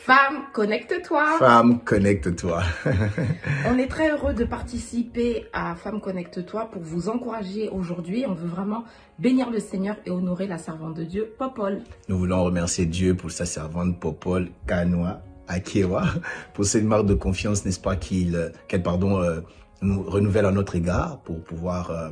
Femme, connecte-toi. Femme, connecte-toi. On est très heureux de participer à Femme, connecte-toi pour vous encourager aujourd'hui. On veut vraiment bénir le Seigneur et honorer la servante de Dieu, Popol. Nous voulons remercier Dieu pour sa servante Popol Kanoa Akewa, pour cette marque de confiance, n'est-ce pas, qu'elle nous renouvelle à notre égard pour pouvoir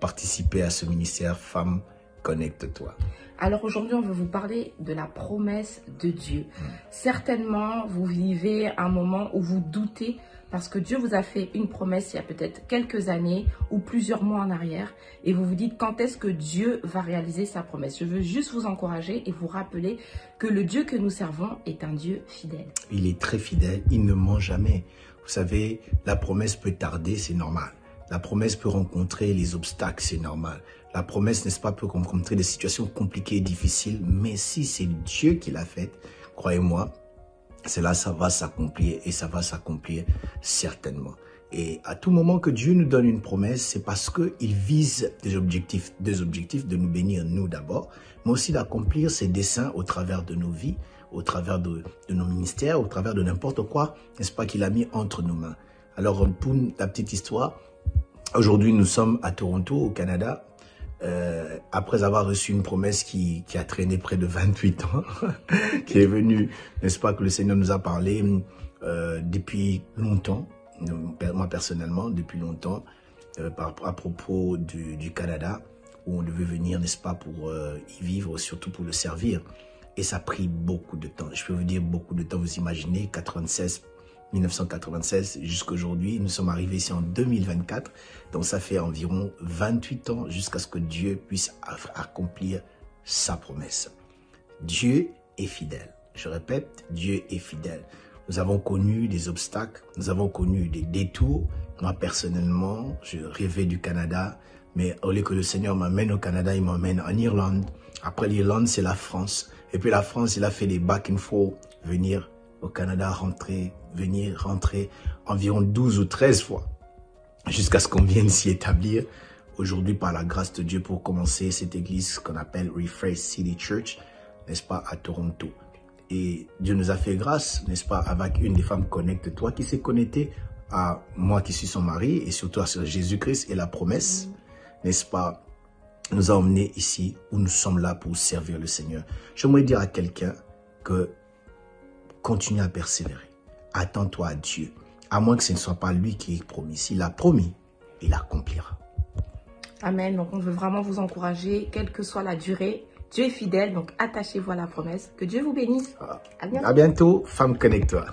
participer à ce ministère Femme, connecte-toi. Alors aujourd'hui, on veut vous parler de la promesse de Dieu. Certainement, vous vivez un moment où vous doutez parce que Dieu vous a fait une promesse il y a peut-être quelques années ou plusieurs mois en arrière et vous vous dites quand est-ce que Dieu va réaliser sa promesse. Je veux juste vous encourager et vous rappeler que le Dieu que nous servons est un Dieu fidèle. Il est très fidèle, il ne ment jamais. Vous savez, la promesse peut tarder, c'est normal. La promesse peut rencontrer les obstacles, c'est normal. La promesse, n'est-ce pas, peut rencontrer des situations compliquées et difficiles. Mais si c'est Dieu qui l'a faite, croyez-moi, c'est là ça va s'accomplir et ça va s'accomplir certainement. Et à tout moment que Dieu nous donne une promesse, c'est parce qu'il vise des objectifs de nous bénir nous d'abord, mais aussi d'accomplir ses desseins au travers de nos vies, au travers de nos ministères, au travers de n'importe quoi, n'est-ce pas, qu'il a mis entre nos mains. Alors pour la petite histoire, aujourd'hui nous sommes à Toronto, au Canada, après avoir reçu une promesse qui a traîné près de 28 ans, qui est venue, n'est-ce pas, que le Seigneur nous a parlé depuis longtemps, moi personnellement, depuis longtemps, à propos du Canada, où on devait venir, n'est-ce pas, pour y vivre, surtout pour le servir. Et ça a pris beaucoup de temps. Je peux vous dire beaucoup de temps, vous imaginez, 1996 jusqu'à aujourd'hui, nous sommes arrivés ici en 2024, donc ça fait environ 28 ans jusqu'à ce que Dieu puisse accomplir sa promesse. Dieu est fidèle, je répète, Dieu est fidèle. Nous avons connu des obstacles, nous avons connu des détours. Moi personnellement, je rêvais du Canada, mais au lieu que le Seigneur m'amène au Canada, il m'emmène en Irlande. Après l'Irlande, c'est la France. Et puis la France, il a fait des back and forth, venir au Canada, rentrer environ 12 ou 13 fois jusqu'à ce qu'on vienne s'y établir aujourd'hui par la grâce de Dieu pour commencer cette église qu'on appelle Refresh City Church, n'est-ce pas, à Toronto. Et Dieu nous a fait grâce, n'est-ce pas, avec une des femmes connecte-toi qui s'est connectée à moi qui suis son mari et surtout à Jésus-Christ et la promesse, n'est-ce pas, nous a emmenés ici où nous sommes là pour servir le Seigneur. J'aimerais dire à quelqu'un que continue à persévérer. Attends-toi à Dieu. À moins que ce ne soit pas lui qui ait promis. S'il a promis, il accomplira. Amen. Donc on veut vraiment vous encourager, quelle que soit la durée. Dieu est fidèle, donc attachez-vous à la promesse. Que Dieu vous bénisse. À bientôt. Femme, connecte-toi.